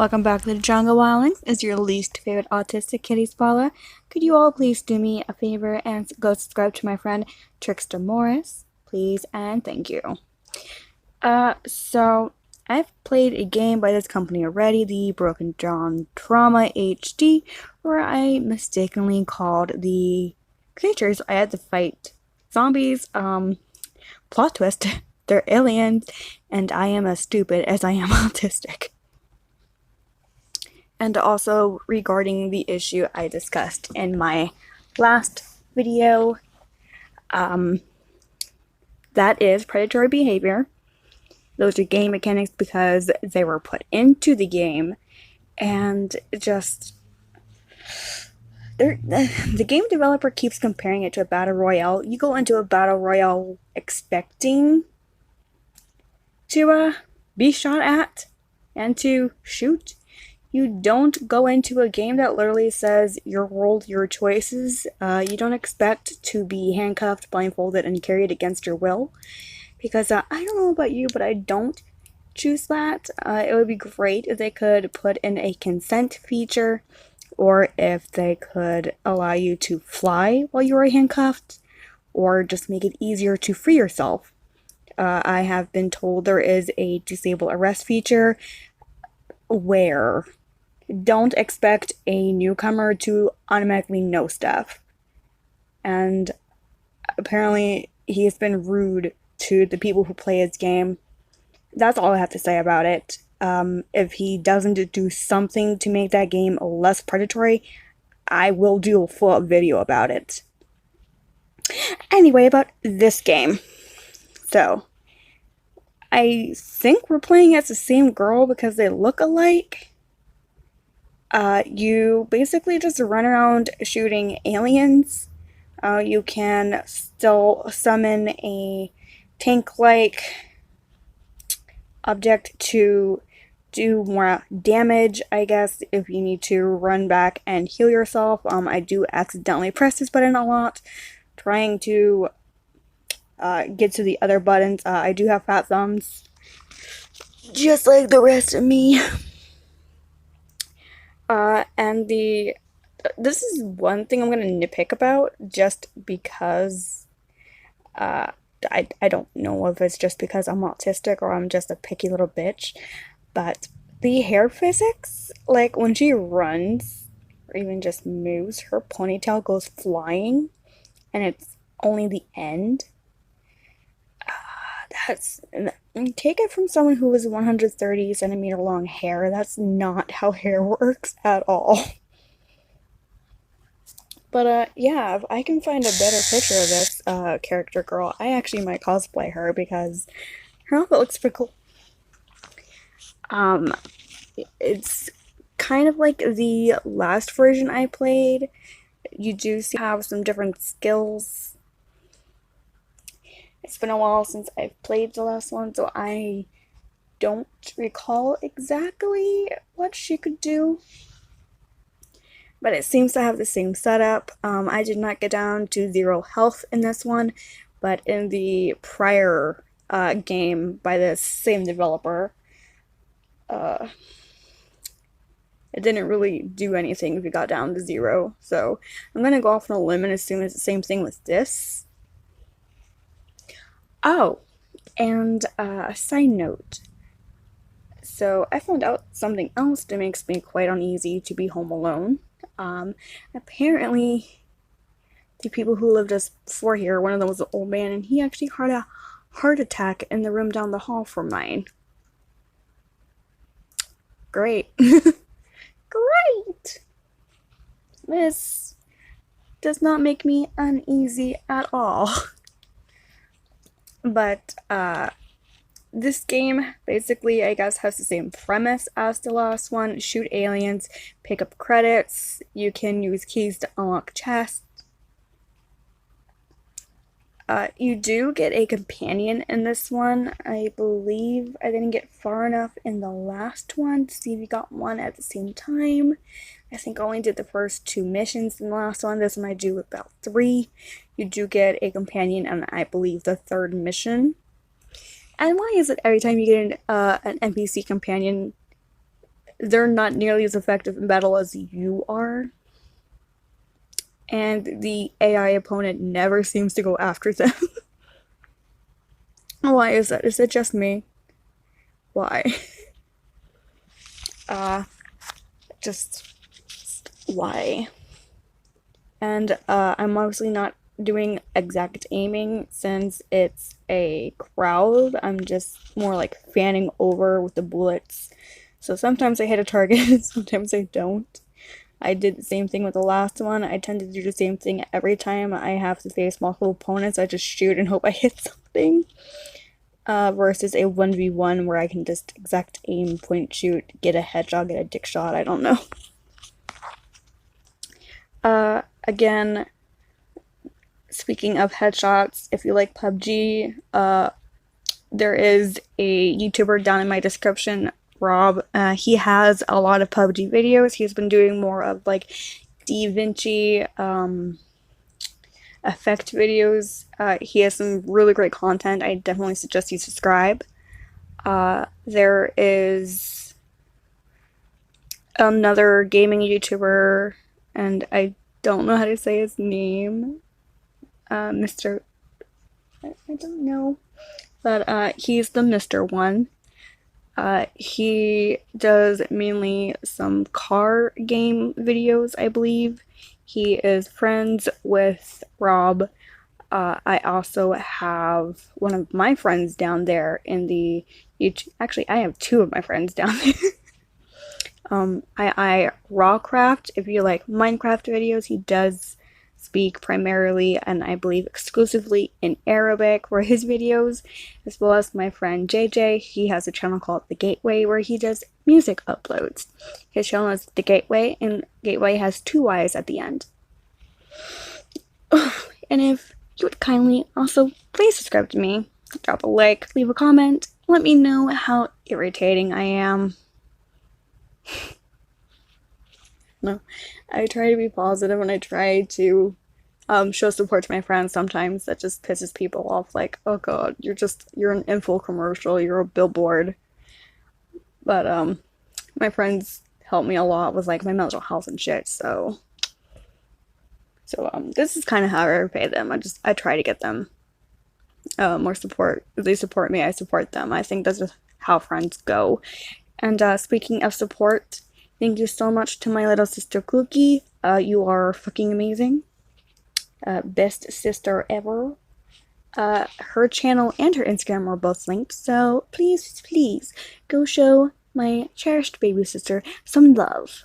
welcome back to the Jungle Wildlings. Is your least favorite autistic Kitty Spalla. Could you all please do me a favor and go subscribe to my friend Trickster Morris, please, and thank you. So I've played a game by this company already, the Broken Dawn Trauma HD, where I mistakenly called the creatures I had to fight zombies. Plot twist, they're aliens, and I am as stupid as I am autistic. And also regarding the issue I discussed in my last video, that is predatory behavior. Those are game mechanics because they were put into the game, and just the game developer keeps comparing it to a battle royale. You go into a battle royale expecting to be shot at and to shoot. You don't go into a game that literally says your world, your choices. You don't expect to be handcuffed, blindfolded, and carried against your will. Because I don't know about you, but I don't choose that. It would be great if they could put in a consent feature, or if they could allow you to fly while you are handcuffed, or just make it easier to free yourself. I have been told there is a disable arrest feature where don't expect a newcomer to automatically know stuff. And apparently he has been rude to the people who play his game. That's all I have to say about it. If he doesn't do something to make that game less predatory, I will do a full video about it. Anyway, about this game. So, I think we're playing as the same girl because they look alike. You basically just run around shooting aliens. You can still summon a tank-like object to do more damage, I guess, if you need to run back and heal yourself. I do accidentally press this button a lot, trying to get to the other buttons. I do have fat thumbs, just like the rest of me. And this is one thing I'm gonna nitpick about, just because I don't know if it's just because I'm autistic or I'm just a picky little bitch, but the hair physics, like when she runs or even just moves, her ponytail goes flying and it's only the end. Take it from someone who has 130 centimeter long hair. That's not how hair works at all. But yeah, if I can find a better picture of this character girl, I actually might cosplay her because her outfit looks pretty cool. It's kind of like the last version I played. You do have some different skills. It's been a while since I've played the last one, so I don't recall exactly what she could do. But it seems to have the same setup. I did not get down to 0 health in this one, but in the prior game by the same developer, it didn't really do anything if you got down to 0. So I'm gonna go off on a limb and assume it's the same thing with this. Oh, and a side note. So I found out something else that makes me quite uneasy to be home alone. Apparently the people who lived us before here, one of them was an old man, and he actually had a heart attack in the room down the hall from mine. Great. Great! This does not make me uneasy at all. But, this game basically, I guess, has the same premise as the last one. Shoot aliens, pick up credits, you can use keys to unlock chests. You do get a companion in this one. I believe I didn't get far enough in the last one to see if you got one at the same time. I think I only did the first 2 missions in the last one. This one I do about 3. You do get a companion and I believe the 3rd mission. And why is it every time you get an NPC companion, they're not nearly as effective in battle as you are. And the AI opponent never seems to go after them. Why is that? Is it just me? Why? Just why? And I'm obviously not doing exact aiming since it's a crowd. I'm just more like fanning over with the bullets. So sometimes I hit a target, sometimes I don't. I did the same thing with the last one. I tend to do the same thing every time I have to face multiple opponents. I just shoot and hope I hit something. Versus a 1v1 where I can just exact aim, point, shoot, get a headshot, get a dick shot, I don't know. Again, speaking of headshots, if you like PUBG, there is a YouTuber down in my description, Rob. He has a lot of PUBG videos. He's been doing more of like DaVinci effect videos. He has some really great content. I definitely suggest you subscribe. There is another gaming YouTuber, and I don't know how to say his name. Mr. I don't know. But he's the Mr. one. He does mainly some car game videos, I believe. He is friends with Rob. I also have one of my friends down there in the YouTube. Actually, I have two of my friends down there. iiRawCraft, if you like Minecraft videos, he does speak primarily and I believe exclusively in Arabic for his videos, as well as my friend JJ. He has a channel called The Gatewayy where he does music uploads. His channel is The Gatewayy, and Gatewayy has 2 Y's at the end. And if you would kindly also please subscribe to me, drop a like, leave a comment, let me know how irritating I am. No, I try to be positive and I try to show support to my friends. Sometimes that just pisses people off, like, oh god, you're an info commercial, you're a billboard. But my friends help me a lot with like my mental health and shit, so this is kind of how I repay them. I try to get them more support. If they support me, I support them. I think that's just how friends go. And speaking of support, thank you so much to my little sister Cøøkïë. You are fucking amazing. Best sister ever. Her channel and her Instagram are both linked, so please, please go show my cherished baby sister some love.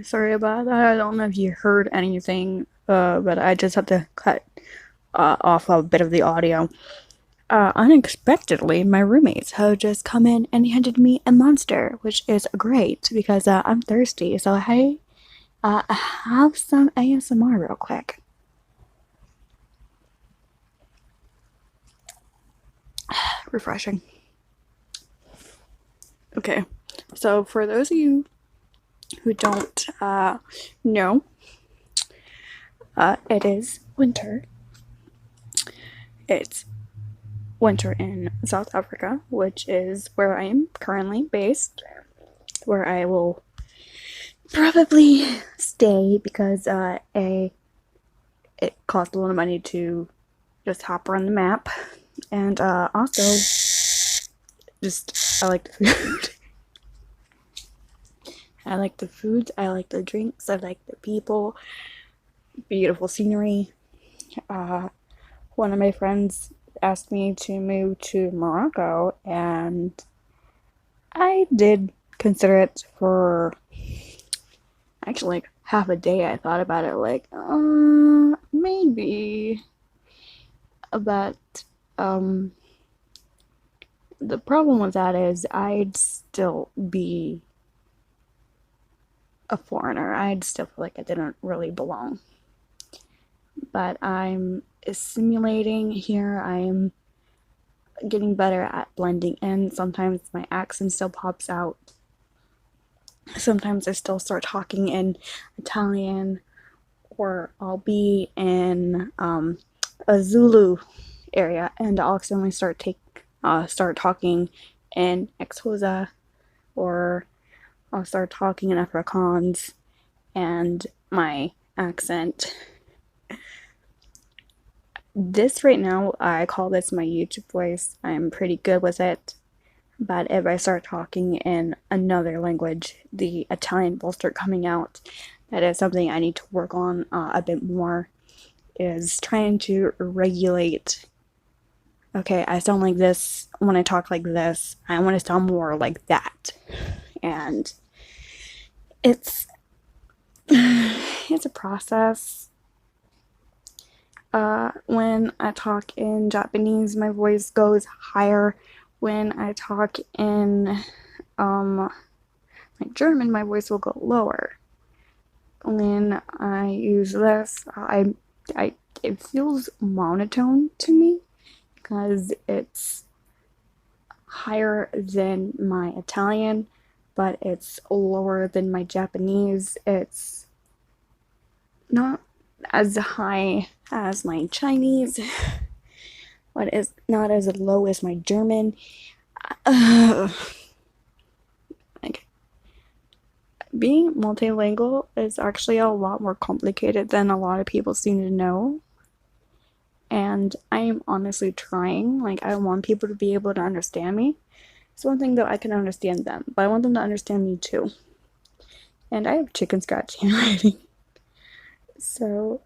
Sorry about that. I don't know if you heard anything, but I just had to cut off a bit of the audio. Unexpectedly, my roommates have just come in and handed me a Monster, which is great because I'm thirsty. So hey, have some ASMR real quick. Refreshing. Okay, so for those of you who don't know, it is winter. It's winter in South Africa, which is where I am currently based, where I will probably stay because it costs a lot of money to just hop around the map, and also just I like the food. I like the foods, I like the drinks, I like the people, beautiful scenery. One of my friends asked me to move to Morocco, and I did consider it for actually like half a day. I thought about it, like, maybe. But the problem with that is I'd still be a foreigner. I'd still feel like I didn't really belong. But I'm assimilating here. I'm getting better at blending in. Sometimes my accent still pops out. Sometimes I still start talking in Italian, or I'll be in a Zulu area and I'll accidentally start talking in Xhosa, or I'll start talking in Afrikaans, and my accent. This right now, I call this my YouTube voice. I'm pretty good with it. But if I start talking in another language, the Italian will start coming out. That is something I need to work on a bit more, is trying to regulate. Okay, I sound like this when I talk like this. I want to sound more like that. And it's a process. When I talk in Japanese, my voice goes higher. When I talk in my German, my voice will go lower. When I use this, it feels monotone to me because it's higher than my Italian, but it's lower than my Japanese. It's not as high as my Chinese, but it's not as low as my German. Like, being multilingual is actually a lot more complicated than a lot of people seem to know. And I am honestly trying. Like, I want people to be able to understand me. It's one thing that I can understand them, but I want them to understand me too. And I have chicken scratch handwriting. So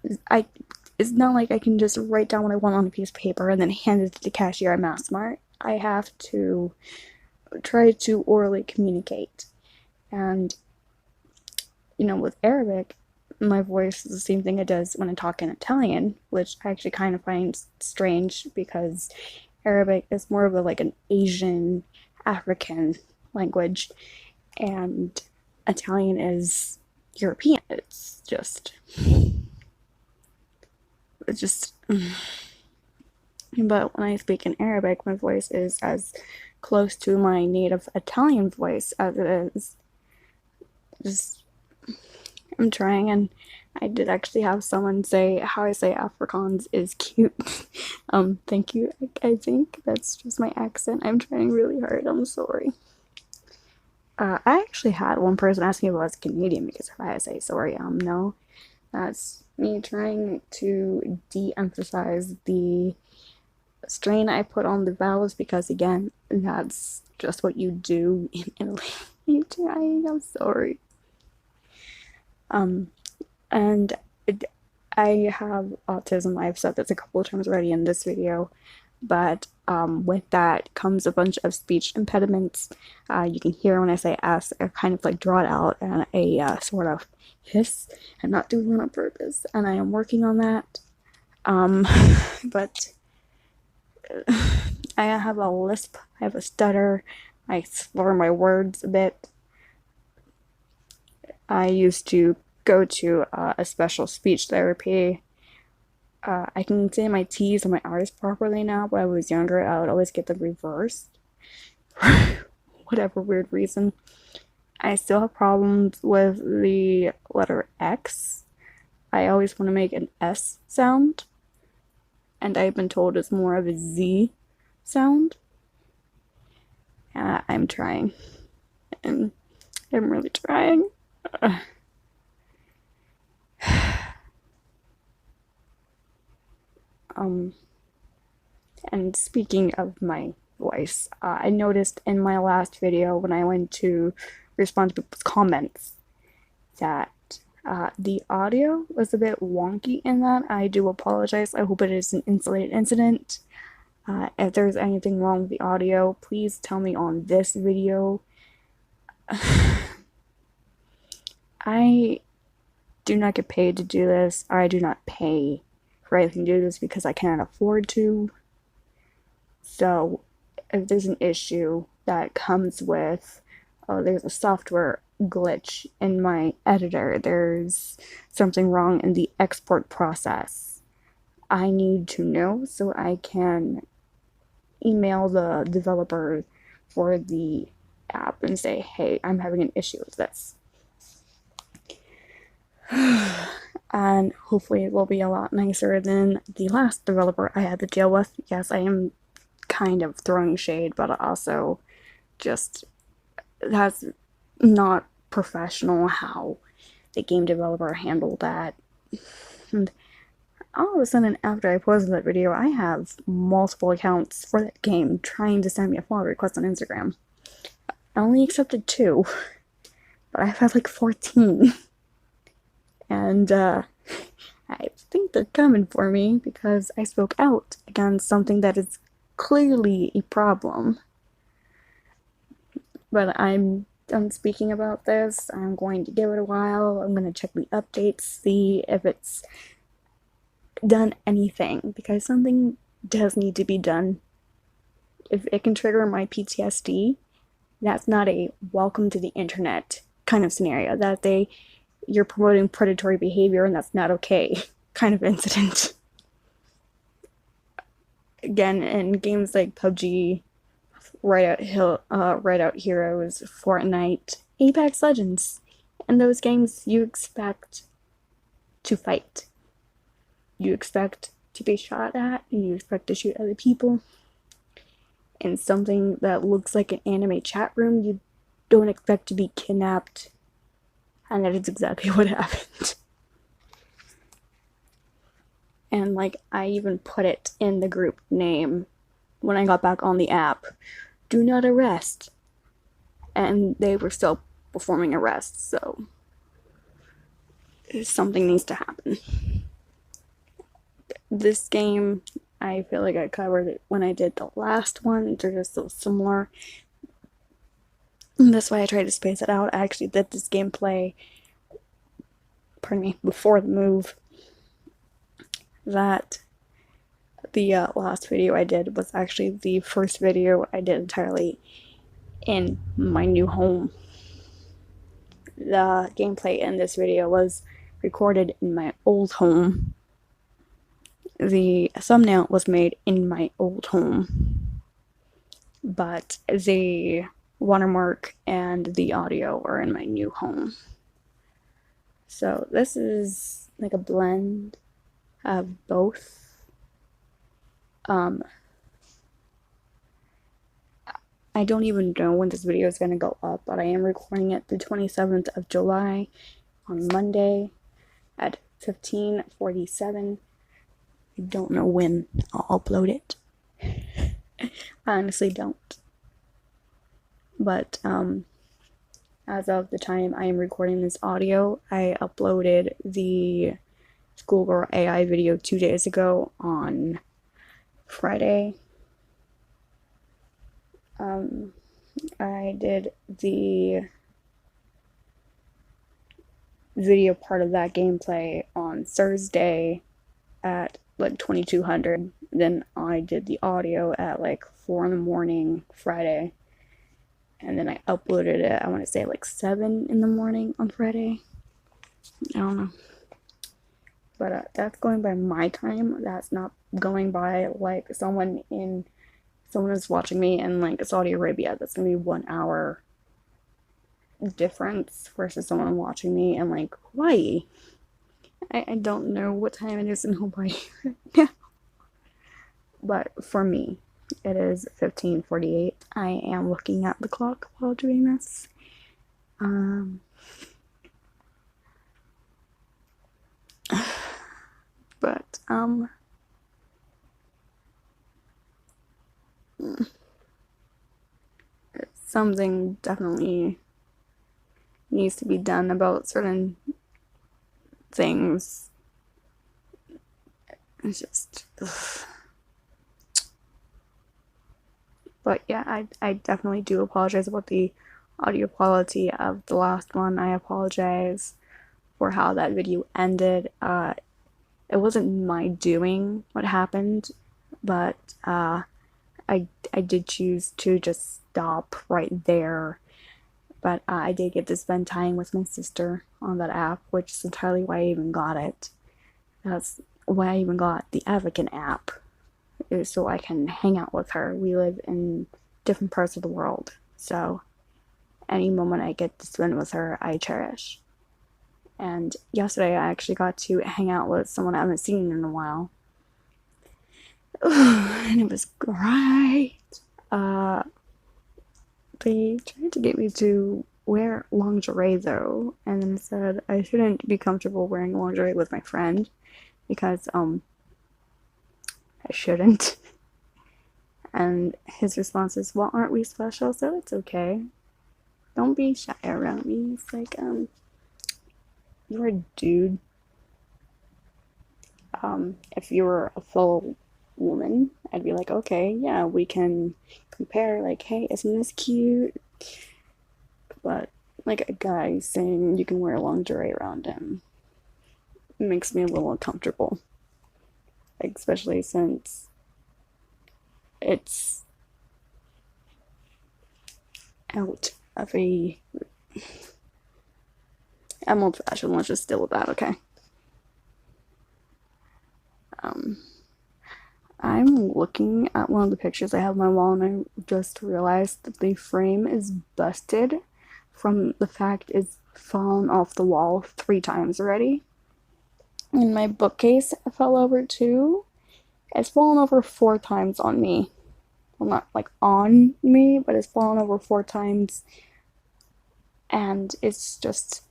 it's not like I can just write down what I want on a piece of paper and then hand it to the cashier at Massmart. I have to try to orally communicate. And, with Arabic, my voice is the same thing it does when I talk in Italian, which I actually kind of find strange because Arabic is more of an Asian, African language, and Italian is European. It's just, but when I speak in Arabic, my voice is as close to my native Italian voice as it is. I'm trying, and I did actually have someone say how I say Afrikaans is cute. Thank you. I think that's just my accent. I'm trying really hard. I'm sorry. I actually had one person ask me if I was Canadian because if I say sorry, no. That's me trying to de-emphasize the strain I put on the vowels because, again, that's just what you do in Italy. I'm sorry. And I have autism. I've said this a couple of times already in this video, but with that comes a bunch of speech impediments. You can hear when I say S, I kind of draw it out and a sort of hiss. I'm not doing it on purpose, and I am working on that. But I have a lisp, I have a stutter, I slur my words a bit. I used to go to a special speech therapy. I can say my T's and my R's properly now, but when I was younger, I would always get them reversed. For whatever weird reason. I still have problems with the letter X. I always want to make an S sound, and I've been told it's more of a Z sound. I'm trying, and I'm really trying. And speaking of my voice, I noticed in my last video when I went to respond to people's comments that the audio was a bit wonky in that. I do apologize. I hope it is an insulated incident. If there's anything wrong with the audio, please tell me on this video. I do not get paid to do this. I do not pay for anything to do this because I cannot afford to. So if there's an issue that comes with, there's a software glitch in my editor, there's something wrong in the export process, I need to know so I can email the developer for the app and say, hey, I'm having an issue with this. And hopefully it will be a lot nicer than the last developer I had to deal with. Yes, I am kind of throwing shade, but also just that's not professional how the game developer handled that. And all of a sudden, after I posted that video, I have multiple accounts for that game trying to send me a follow request on Instagram. I only accepted 2, but I've had like 14. And I think they're coming for me because I spoke out against something that is clearly a problem. But I'm done speaking about this. I'm going to give it a while. I'm going to check the updates, see if it's done anything, because something does need to be done. If it can trigger my PTSD, that's not a welcome to the internet kind of scenario. That you're promoting predatory behavior and that's not okay kind of incident. Again, in games like PUBG, Right Out Heroes, Fortnite, Apex Legends, in those games you expect to fight. You expect to be shot at, and you expect to shoot other people. In something that looks like an anime chat room, you don't expect to be kidnapped. And that is exactly what happened. And like, I even put it in the group name when I got back on the app. Do not arrest. And they were still performing arrests, so something needs to happen. This game, I feel like I covered it when I did the last one. They're just so similar. That's why I tried to space it out. I actually did this gameplay, before the move. That the last video I did was actually the first video I did entirely in my new home. The gameplay in this video was recorded in my old home. The thumbnail was made in my old home, but the watermark and the audio are in my new home. So this is like a blend of both. I don't even know when this video is going to go up, but I am recording it the 27th of July on Monday at 15:47. I don't know when I'll upload it. I honestly don't. But as of the time I am recording this audio, I uploaded the Schoolgirl AI video 2 days ago on Friday. I did the video part of that gameplay on Thursday at like 2200. Then I did the audio at like 4 in the morning Friday. And then I uploaded it, I want to say like 7 in the morning on Friday. I don't know. But that's going by my time. That's not going by like someone is watching me in like Saudi Arabia. That's gonna be 1 hour difference versus someone watching me in like Hawaii. I don't know what time it is in Hawaii right now. But for me, it is 15:48. I am looking at the clock while doing this. But something definitely needs to be done about certain things. It's just ugh. But yeah, I definitely do apologize about the audio quality of the last one. I apologize for how that video ended. It wasn't my doing what happened, but I did choose to just stop right there. But I did get to spend time with my sister on that app, which is entirely why I even got it. That's why I even got the Advocate app, is so I can hang out with her. We live in different parts of the world, so any moment I get to spend with her, I cherish. And yesterday I actually got to hang out with someone I haven't seen in a while. and it was great. They tried to get me to wear lingerie though, and then said I shouldn't be comfortable wearing lingerie with my friend because I shouldn't. And his response is, well, aren't we special, so it's okay. Don't be shy around me. It's like, you're a dude. If you were a full woman, I'd be like, okay, yeah, we can compare, like, hey, isn't this cute? But, like, a guy saying you can wear lingerie around him makes me a little uncomfortable. Like, especially since it's out of a... I'm old-fashioned, let's just deal with that, okay? I'm looking at one of the pictures I have on my wall, and I just realized that the frame is busted from the fact it's fallen off the wall 3 times already. And my bookcase fell over too. It's fallen over 4 times on me. Well, not like on me, but it's fallen over 4 times. And it's just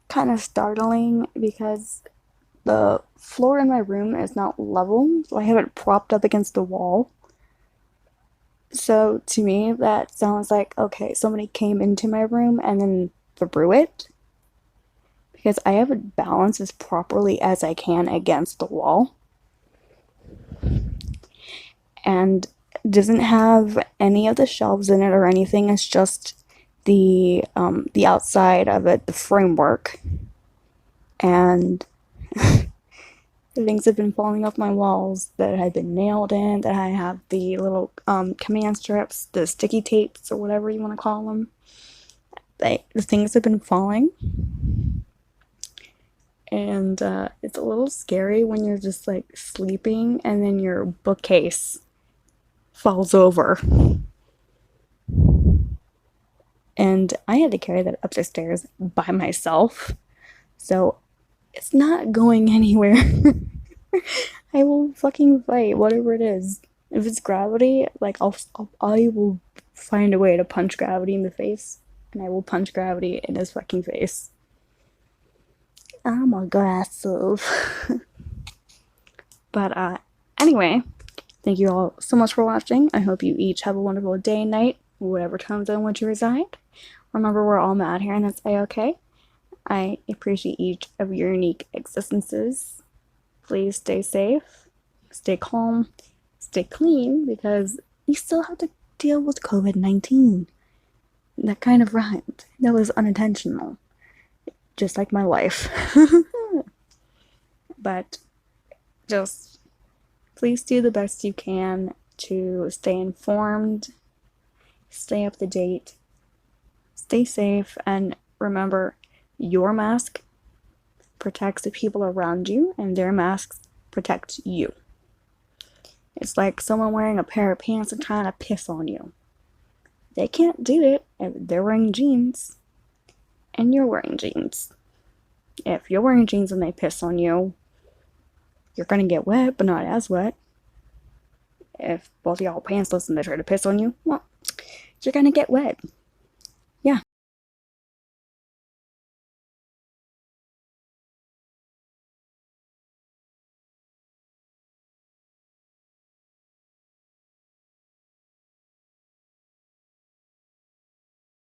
kind of startling because the floor in my room is not level, so I have it propped up against the wall. So to me, that sounds like, okay, somebody came into my room and then threw it. Because I have it balanced as properly as I can against the wall. And it doesn't have any of the shelves in it or anything. It's just the outside of it, the framework. And things have been falling off my walls that had been nailed in, that I have the little command strips, the sticky tapes, or whatever you want to call them. The things have been falling. And it's a little scary when you're just like sleeping and then your bookcase falls over. And I had to carry that up the stairs by myself. So it's not going anywhere. I will fucking fight whatever it is. If it's gravity, like I will find a way to punch gravity in the face, and I will punch gravity in his fucking face. I'm aggressive. But anyway, thank you all so much for watching. I hope you each have a wonderful day and night, whatever time zone which you reside. Remember, we're all mad here, and that's a-okay. I appreciate each of your unique existences. Please stay safe, stay calm, stay clean, because you still have to deal with COVID-19. That kind of rhymed. That was unintentional. Just like my life. But just please do the best you can to stay informed, stay up to date, stay safe, and remember, your mask protects the people around you, and their masks protect you. It's like someone wearing a pair of pants and trying to piss on you. They can't do it if they're wearing jeans, and you're wearing jeans. If you're wearing jeans and they piss on you, you're gonna get wet, but not as wet. If both y'all pantsless and they try to piss on you, well, you're gonna get wet.